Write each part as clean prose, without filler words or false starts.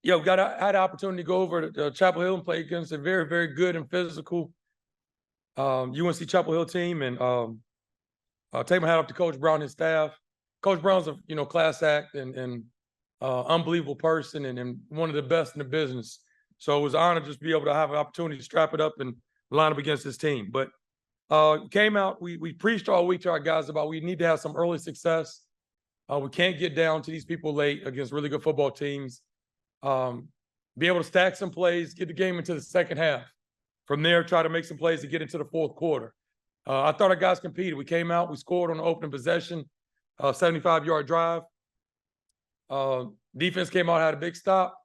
Yeah, we had the opportunity to go over to Chapel Hill and play against a very, very good and physical UNC Chapel Hill team, and take my hat off to Coach Brown and his staff. Coach Brown's a class act and unbelievable person and one of the best in the business. So it was an honor to just be able to have an opportunity to strap it up and line up against this team. But came out, we preached all week to our guys about we need to have some early success. We can't get down to these people late against really good football teams. Be able to stack some plays, get the game into the second half. From there, try to make some plays to get into the fourth quarter. I thought our guys competed. We came out, we scored on the opening possession, 75-yard drive. Defense came out, had a big stop.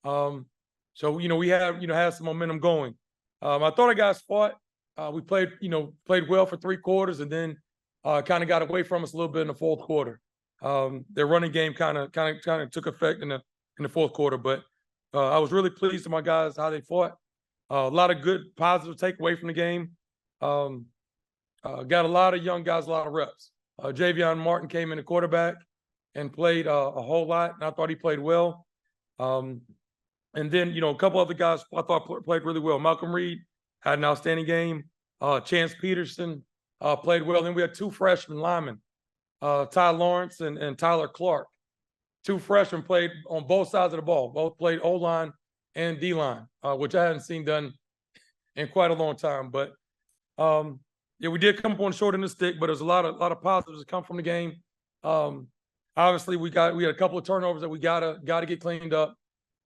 So we had some momentum going. I thought our guys fought. We played well for 3 quarters, and then kind of got away from us a little bit in the fourth quarter. Their running game kind of took effect in the fourth quarter, but I was really pleased with my guys how they fought. A lot of good positive takeaway from the game. Got a lot of young guys, a lot of reps. Javion Martin came in the quarterback and played a whole lot, and I thought he played well. And then, a couple other guys I thought played really well. Malcolm Reed had an outstanding game. Chance Peterson played well. Then we had 2 freshman linemen, Ty Lawrence and Tyler Clark. 2 freshmen played on both sides of the ball. Both played O-line and D-line, which I hadn't seen done in quite a long time. But we did come up on short in the stick, but there's a lot of positives that come from the game. Obviously, we had a couple of turnovers that we gotta get cleaned up,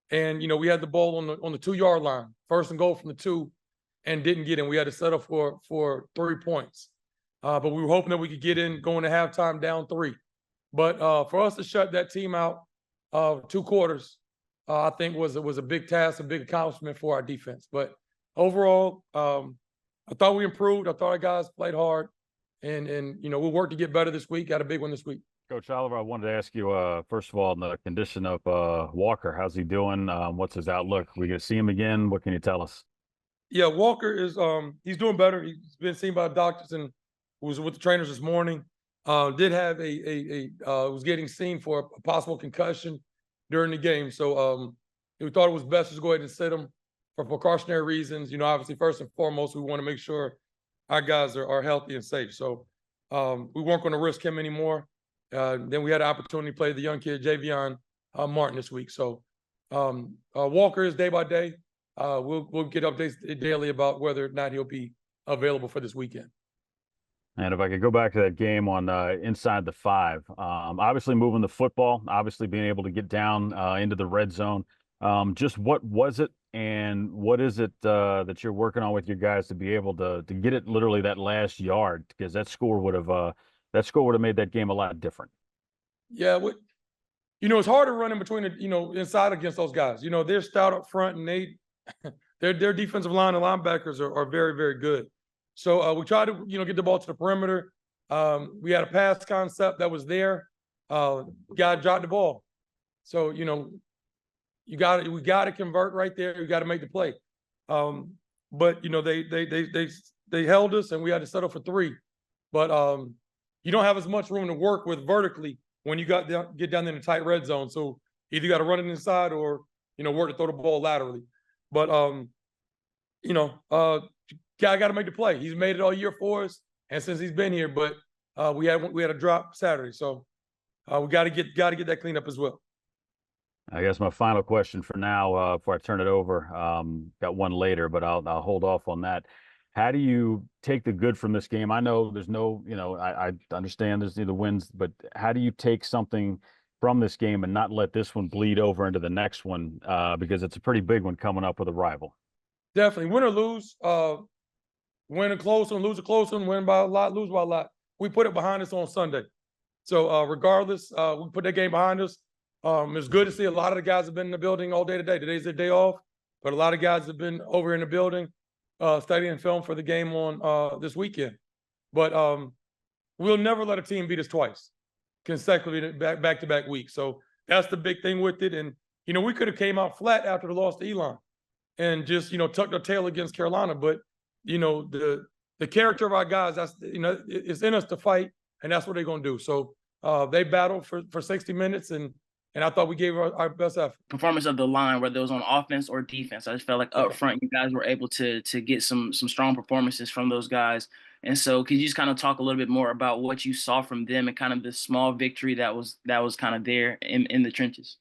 and we had the ball on the 2-yard line, first and goal from the 2, and didn't get in. We had to settle for 3 points, but we were hoping that we could get in going to halftime down 3. But for us to shut that team out 2 quarters, I think was a big task, a big accomplishment for our defense. But overall, I thought we improved. I thought our guys played hard, and we'll work to get better this week. Got a big one this week. Coach Oliver, I wanted to ask you, first of all, on the condition of Walker. How's he doing? What's his outlook? We going to see him again? What can you tell us? Yeah, Walker is he's doing better. He's been seen by doctors and was with the trainers this morning. Did have was getting seen for a possible concussion during the game. So we thought it was best to go ahead and sit him for precautionary reasons. Obviously, first and foremost, we want to make sure our guys are healthy and safe. So we weren't going to risk him anymore. Then we had an opportunity to play the young kid, Javion Martin, this week. So Walker is day by day. We'll get updates daily about whether or not he'll be available for this weekend. And if I could go back to that game on inside the 5, obviously moving the football, obviously being able to get down into the red zone. Just what was it, and what is it that you're working on with your guys to be able to get it literally that last yard? Because that score would have made that game a lot different. Yeah, it's hard to run in between inside against those guys. They're stout up front, and their defensive line and linebackers are very, very good. So we tried to get the ball to the perimeter. We had a pass concept that was there. Guy dropped the ball. So we got to convert right there. We got to make the play. But they held us, and we had to settle for 3. But you don't have as much room to work with vertically when you get down in the tight red zone. So either you got to run it inside or work to throw the ball laterally. But guy got to make the play. He's made it all year for us, and since he's been here. But we had a drop Saturday, so we got to get that cleaned up as well. I guess my final question for now, before I turn it over, got one later, but I'll hold off on that. How do you take the good from this game? I know there's no, I understand there's the wins, but how do you take something from this game and not let this one bleed over into the next one? Because it's a pretty big one coming up with a rival. Definitely, win or lose, win a close one, lose a close one, win by a lot, lose by a lot. We put it behind us on Sunday. So regardless, we put that game behind us. It's good to see a lot of the guys have been in the building all day today. Today's their day off, but a lot of guys have been over in the building studying film for the game on this weekend. But we'll never let a team beat us twice consecutively back-to-back weeks. So that's the big thing with it. And, we could have came out flat after the loss to Elon and just, tucked our tail against Carolina. But, the character of our guys, that's, it's in us to fight, and that's what they're going to do. So they battled for 60 minutes, and and I thought we gave our best effort. Performance of the line, whether it was on offense or defense, I just felt like up front, you guys were able to get some strong performances from those guys. And so, could you just kind of talk a little bit more about what you saw from them and kind of the small victory that was kind of there in the trenches?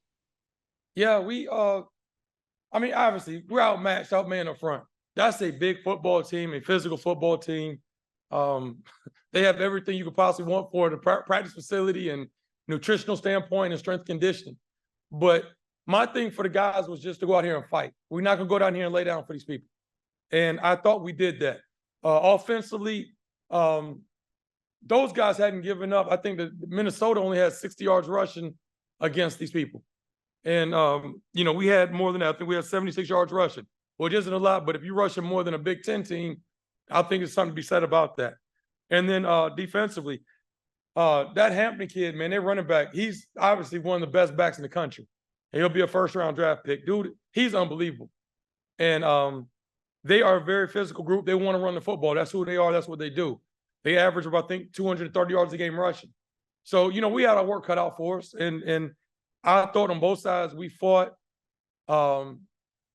Yeah, I mean, obviously, we're outmatched, outmanned up front. That's a big football team, a physical football team. They have everything you could possibly want for the practice facility and nutritional standpoint and strength conditioning. But my thing for the guys was just to go out here and fight. We're not going to go down here and lay down for these people. And I thought we did that. Offensively, those guys hadn't given up. I think that Minnesota only had 60 yards rushing against these people. And, we had more than that. I think we had 76 yards rushing, which isn't a lot, but if you're rushing more than a Big Ten team, I think there's something to be said about that. And then defensively, that Hampton kid, man, their running back, he's obviously one of the best backs in the country. And he'll be a first-round draft pick. Dude, he's unbelievable. And they are a very physical group. They want to run the football. That's who they are. That's what they do. They average about, I think, 230 yards a game rushing. So, we had our work cut out for us. And I thought on both sides we fought.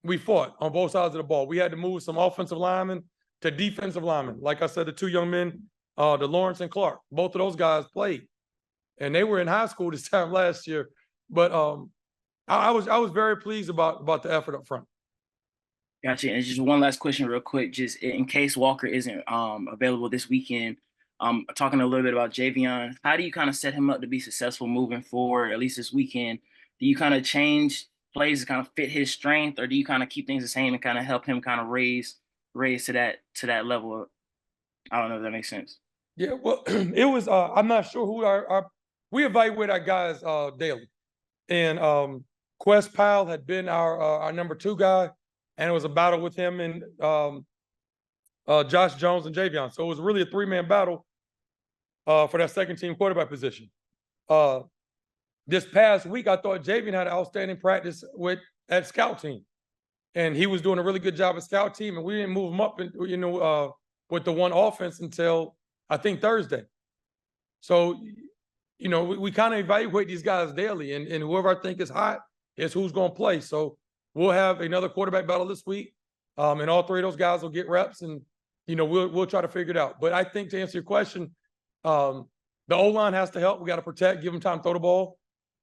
We fought on both sides of the ball. We had to move some offensive linemen to defensive linemen. Like I said, the two young men, the Lawrence and Clark, both of those guys played, and they were in high school this time last year. But I was very pleased about the effort up front. Gotcha. And just one last question real quick, just in case Walker isn't available this weekend, talking a little bit about Javion, how do you kind of set him up to be successful moving forward, at least this weekend? Do you kind of change plays to kind of fit his strength, or do you kind of keep things the same and kind of help him kind of raise to that level? I don't know if that makes sense. Yeah, well, it was, I'm not sure who we evaluate our guys daily. And Quest Powell had been our number 2 guy, and it was a battle with him and Josh Jones and Javion. So it was really a 3-man battle for that second team quarterback position. This past week, I thought Javion had an outstanding practice at scout team, and he was doing a really good job at scout team, and we didn't move him up, with the one offense until I think Thursday. So, we kind of evaluate these guys daily, and whoever I think is hot is who's going to play. So we'll have another quarterback battle this week, and all 3 of those guys will get reps, and we'll try to figure it out. But I think to answer your question, the O-line has to help. We got to protect, give them time to throw the ball.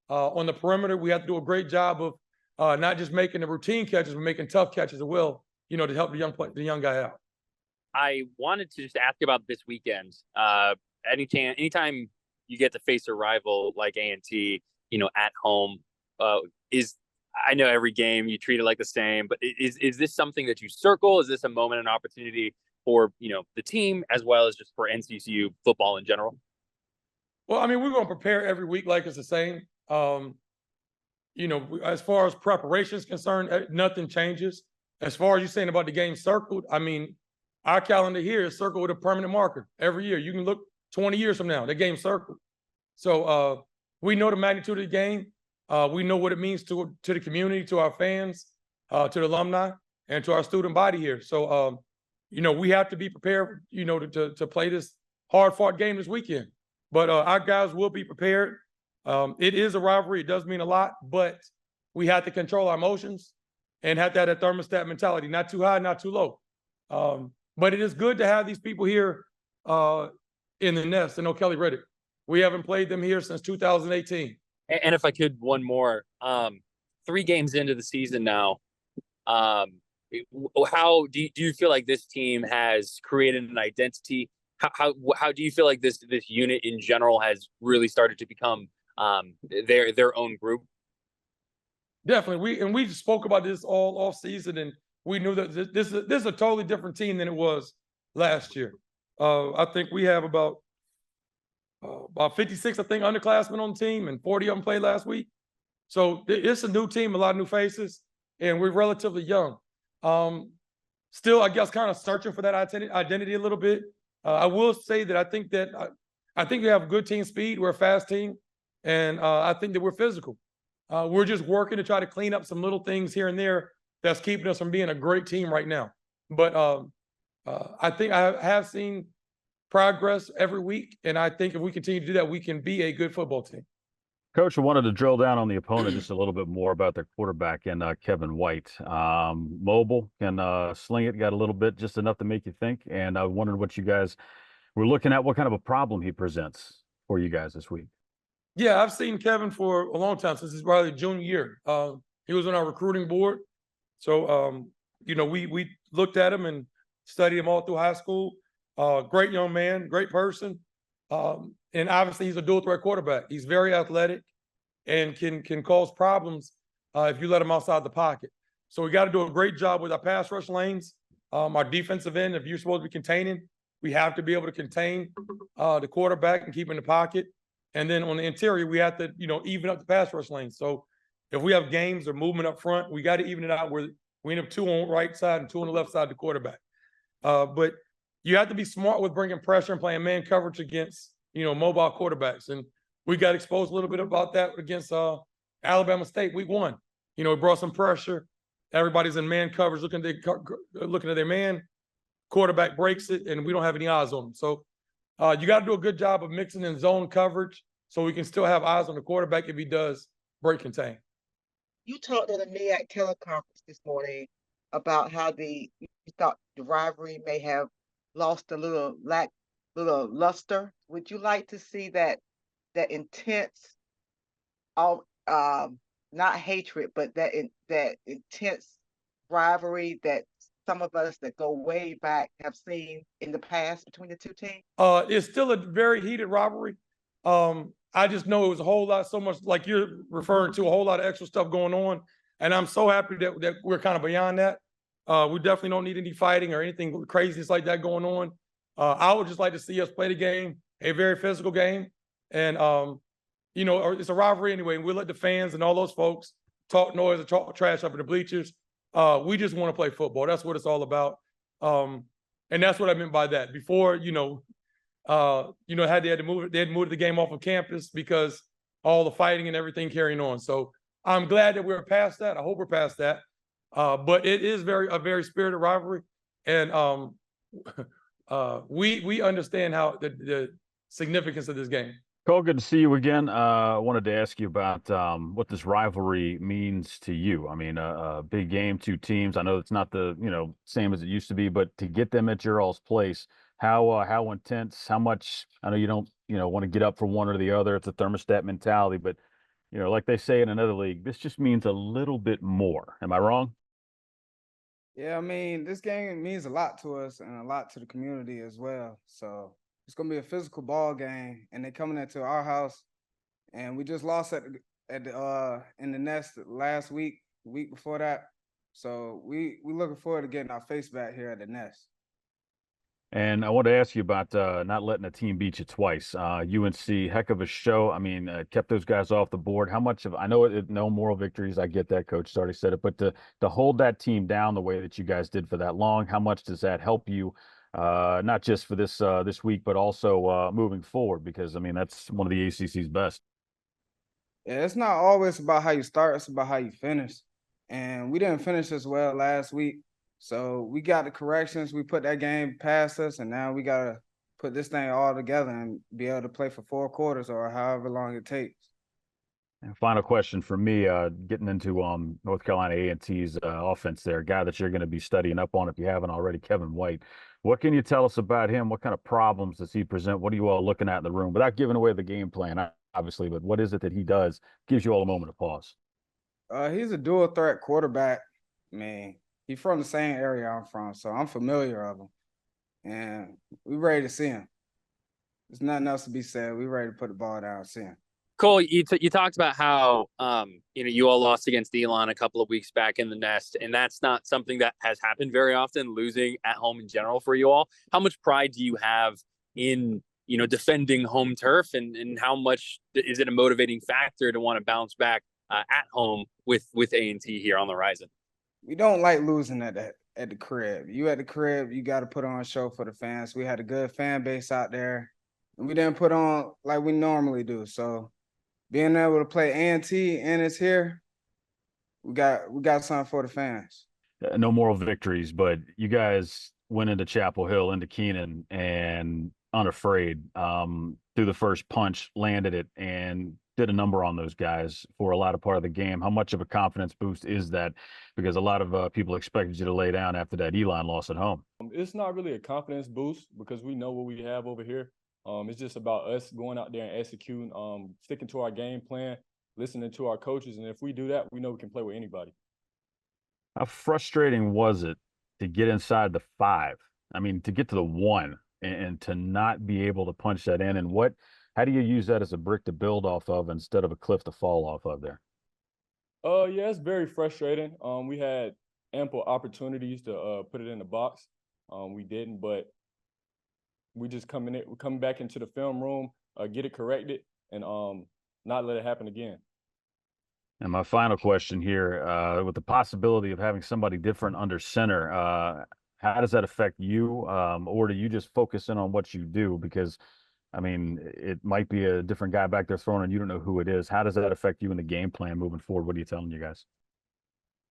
On the perimeter, we have to do a great job of not just making the routine catches, but making tough catches as well, to help the young guy out. I wanted to just ask about this weekend. Anytime you get to face a rival like A&T, at home, I know every game you treat it like the same, but is this something that you circle? Is this a moment and opportunity for, the team as well as just for NCCU football in general? Well, I mean, we're going to prepare every week like it's the same. As far as preparation is concerned, nothing changes. As far as you saying about the game circled, I mean, our calendar here is circled with a permanent marker every year. You can look 20 years from now, the game's circled. So we know the magnitude of the game. We know what it means to the community, to our fans, to the alumni, and to our student body here. So, we have to be prepared, to play this hard-fought game this weekend. But our guys will be prepared. It is a rivalry. It does mean a lot, but we have to control our emotions and have to have that thermostat mentality, not too high, not too low. But it is good to have these people here in the nest in O'Kelly Riddick. We haven't played them here since 2018. And if I could, one more. 3 games into the season now, how do you feel like this team has created an identity? How do you feel like this unit in general has really started to become their own group? Definitely. We spoke about this all off season, and we knew that this is a totally different team than it was last year. I think we have about 56, I think, underclassmen on the team, and 40 of them played last week. So it's a new team, a lot of new faces, and we're relatively young. Still, I guess, kind of searching for that identity a little bit. I will say that I think we have good team speed. We're a fast team, and I think that we're physical. We're just working to try to clean up some little things here and there that's keeping us from being a great team right now. But I think I have seen progress every week, and I think if we continue to do that, we can be a good football team. Coach, I wanted to drill down on the opponent just a little bit more about their quarterback and Kevin White. Mobile, can sling it, got a little bit, just enough to make you think. And I wondered what you guys were looking at, what kind of a problem he presents for you guys this week. Yeah, I've seen Kevin for a long time, since his probably junior year. He was on our recruiting board. So, we looked at him and studied him all through high school. Great young man, great person. And obviously he's a dual threat quarterback. He's very athletic and can cause problems if you let him outside the pocket. So we got to do a great job with our pass rush lanes. Our defensive end, if you're supposed to be containing, we have to be able to contain the quarterback and keep him in the pocket. And then on the interior, we have to, even up the pass rush lanes. So if we have games or movement up front, we got to even it out where we end up 2 on the right side and 2 on the left side of the quarterback. But you have to be smart with bringing pressure and playing man coverage against, mobile quarterbacks. And we got exposed a little bit about that against Alabama State week 1. It brought some pressure. Everybody's in man coverage, looking at their man. Quarterback breaks it, and we don't have any eyes on them. So you got to do a good job of mixing in zone coverage so we can still have eyes on the quarterback if he does break contain. You talked at a MEAC teleconference this morning about how you thought the rivalry may have lost a little luster. Would you like to see that intense, not hatred, but that intense rivalry that some of us that go way back have seen in the past between the two teams? It's still a very heated rivalry. I just know it was a whole lot, so much like you're referring to, a whole lot of extra stuff going on. And I'm so happy that we're kind of beyond that. We definitely don't need any fighting or anything craziness like that going on. I would just like to see us play the game, a very physical game. And, it's a rivalry anyway. And we'll let the fans and all those folks talk noise and talk trash up in the bleachers. We just want to play football. That's what it's all about. And that's what I meant by that. Before, they had to move the game off of campus because all the fighting and everything carrying on. So I'm glad that we're past that. I hope we're past that. But it is a very spirited rivalry. And we understand how the significance of this game. Kole, good to see you again. I wanted to ask you about what this rivalry means to you. I mean, a big game, 2 teams. I know it's not the same as it used to be, but to get them at your all's place, how intense? How much? I know you don't want to get up for one or the other. It's a thermostat mentality, but like they say in another league, this just means a little bit more. Am I wrong? Yeah, I mean, this game means a lot to us and a lot to the community as well. So it's gonna be a physical ball game, and they're coming into our house, and we just lost in the Nest last week, the week before that. So we looking forward to getting our face back here at the Nest. And I want to ask you about not letting a team beat you twice. UNC, heck of a show. I mean, kept those guys off the board. How much I know no moral victories. I get that, Coach has already said it, but to hold that team down the way that you guys did for that long, how much does that help you? Not just for this week, but also moving forward, because I mean that's one of the ACC's best. Yeah, it's not always about how you start; it's about how you finish. And we didn't finish as well last week, so we got the corrections. We put that game past us, and now we gotta put this thing all together and be able to play for 4 quarters or however long it takes. And final question for me, getting into North Carolina A&T's offense there, a guy that you're going to be studying up on if you haven't already, Kevin White. What can you tell us about him? What kind of problems does he present? What are you all looking at in the room? Without giving away the game plan, obviously, but what is it that he does gives you all a moment of pause? He's a dual threat quarterback. I mean, he's from the same area I'm from, so I'm familiar of him. And we're ready to see him. There's nothing else to be said. We're ready to put the ball down and see him. Kole, you talked about how you all lost against Elon a couple of weeks back in the Nest, and that's not something that has happened very often, losing at home in general for you all. How much pride do you have in defending home turf, and how much is it a motivating factor to want to bounce back at home with A&T here on the horizon? We don't like losing at the crib. You at the crib, you got to put on a show for the fans. We had a good fan base out there, and we didn't put on like we normally do. So being able to play A&T and it's here, we got something for the fans. No moral victories, but you guys went into Chapel Hill, into Keenan, and unafraid through the first punch, landed it, and did a number on those guys for a lot of part of the game. How much of a confidence boost is that? Because a lot of people expected you to lay down after that Elon loss at home. It's not really a confidence boost because we know what we have over here. It's just about us going out there and executing, sticking to our game plan, listening to our coaches. And if we do that, we know we can play with anybody. How frustrating was it to get inside the 5? I mean, to get to the 1 and to not be able to punch that in? And how do you use that as a brick to build off of instead of a cliff to fall off of there? Yeah, it's very frustrating. We had ample opportunities to put it in the box. We didn't, but we just coming back into the film room, get it corrected, and not let it happen again. And my final question here, with the possibility of having somebody different under center, how does that affect you? Or do you just focus in on what you do? Because, I mean, it might be a different guy back there throwing and you don't know who it is. How does that affect you in the game plan moving forward? What are you telling you guys?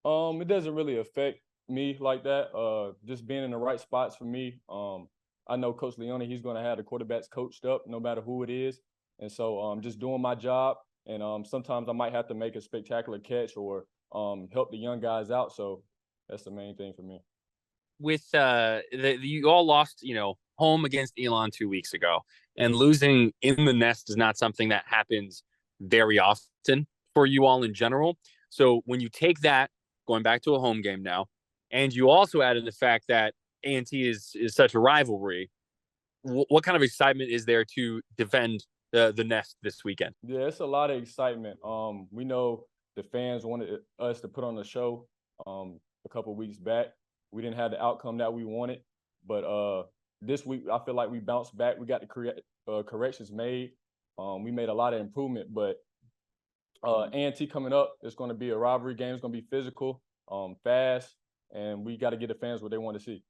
It doesn't really affect me like that. Just being in the right spots for me. I know Coach Leone, he's going to have the quarterbacks coached up no matter who it is. And so just doing my job. And sometimes I might have to make a spectacular catch or help the young guys out. So that's the main thing for me. With you all lost, home against Elon 2 weeks ago, and losing in the nest is not something that happens very often for you all in general. So when you take that, going back to a home game now, and you also add in the fact that A&T is such a rivalry, what kind of excitement is there to defend the nest this weekend? Yeah, it's a lot of excitement. We know the fans wanted us to put on a show a couple of weeks back. We didn't have the outcome that we wanted, but this week I feel like we bounced back. We got the corrections made. We made a lot of improvement, but A&T coming up, it's going to be a rivalry game. It's going to be physical, fast, and we got to get the fans what they want to see.